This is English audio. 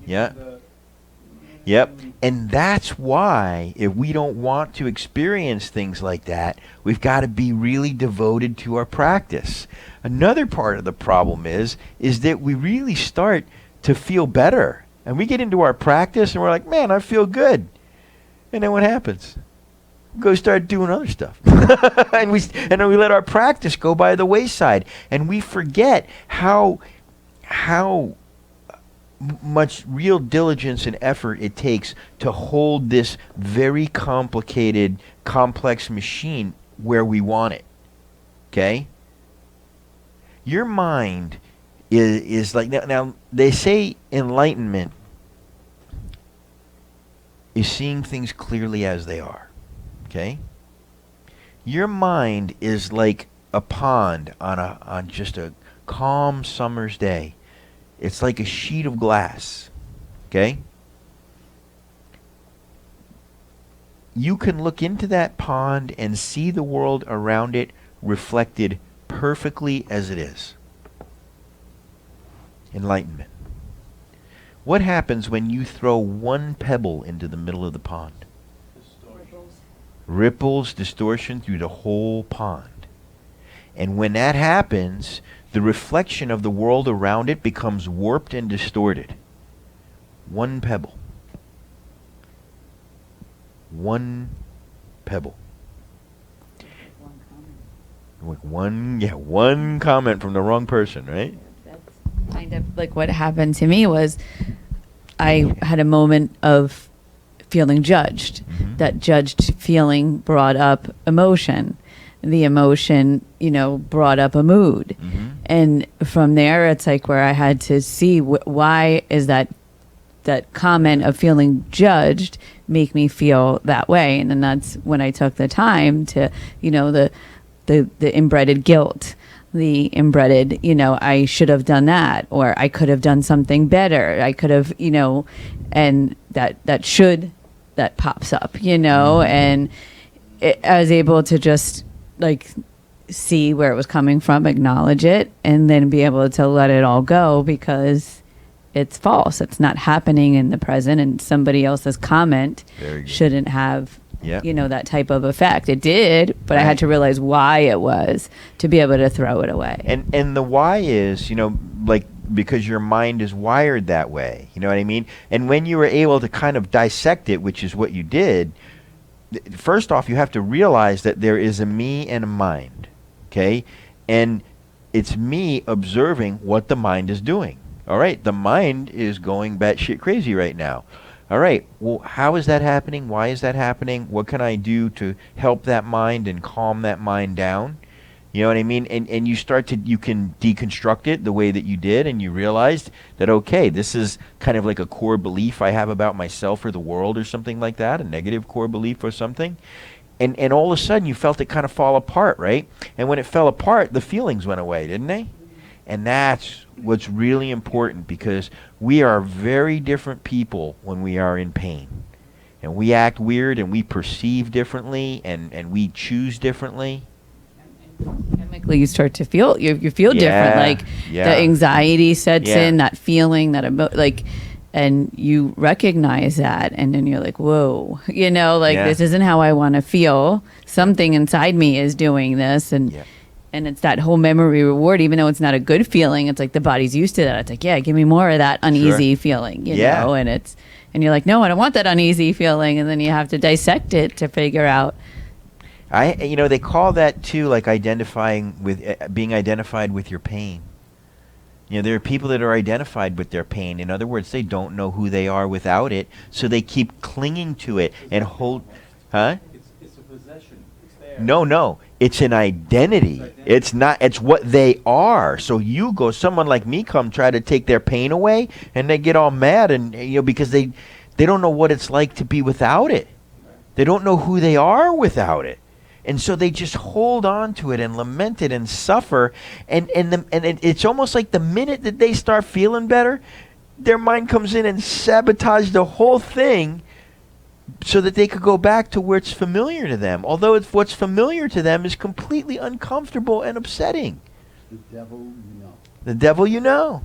Yeah. Yep. And that's why, if we don't want to experience things like that, we've got to be really devoted to our practice. Another part of the problem is that we really start to feel better. And we get into our practice and we're like, man, I feel good. And then what happens? We go start doing other stuff. and then we let our practice go by the wayside. And we forget how much real diligence and effort it takes to hold this very complicated, complex machine where we want it. Okay? Your mind is like, now they say enlightenment is seeing things clearly as they are. Okay? Your mind is like a pond on just a calm summer's day. It's like a sheet of glass. Okay? You can look into that pond and see the world around it reflected perfectly as it is. Enlightenment. What happens when you throw one pebble into the middle of the pond? Ripples, distortion through the whole pond. And when that happens, the reflection of the world around it becomes warped and distorted. One pebble. One pebble. One comment from the wrong person, right? That's kind of like what happened to me was I had a moment of feeling judged. Mm-hmm. That judged feeling brought up emotion. The emotion, brought up a mood. Mm-hmm. And from there, it's like where I had to see why is that comment of feeling judged make me feel that way. And then that's when I took the time to, the inbred guilt, the inbred, I should have done that, or I could have done something better. I could have, and that pops up, and I was able to just see where it was coming from, acknowledge it, and then be able to let it all go because it's false. It's not happening in the present, and somebody else's comment shouldn't have, that type of effect. It did, but right. I had to realize why it was to be able to throw it away. And the why is, because your mind is wired that way. You know what I mean? And when you were able to kind of dissect it, which is what you did, first off, you have to realize that there is a me and a mind, okay? And it's me observing what the mind is doing. All right, the mind is going batshit crazy right now. All right, well, how is that happening? Why is that happening? What can I do to help that mind and calm that mind down? You know what I mean? And you can deconstruct it the way that you did, and you realized that, okay, this is kind of like a core belief I have about myself or the world or something like that, a negative core belief or something. And all of a sudden you felt it kind of fall apart, right? And when it fell apart, the feelings went away, didn't they? And that's what's really important, because we are very different people when we are in pain. And we act weird, and we perceive differently, and we choose differently. Chemically, you start to feel you feel different. The anxiety sets in, that feeling, and you recognize that, and then you're like, whoa, this isn't how I want to feel. Something inside me is doing this, and it's that whole memory reward. Even though it's not a good feeling, it's like the body's used to that. It's like, give me more of that uneasy feeling, you know, and you're like, no, I don't want that uneasy feeling, and then you have to dissect it to figure out. They call that too, like identifying with being identified with your pain. There are people that are identified with their pain. In other words, they don't know who they are without it, so they keep clinging to it and hold. Huh? It's a possession. It's there. No. It's an identity. It's not. It's what they are. So someone like me come try to take their pain away, and they get all mad, and because they don't know what it's like to be without it. They don't know who they are without it. And so they just hold on to it and lament it and suffer. And it's almost like the minute that they start feeling better, their mind comes in and sabotages the whole thing so that they could go back to where it's familiar to them. Although what's familiar to them is completely uncomfortable and upsetting. The devil you know. The devil you know.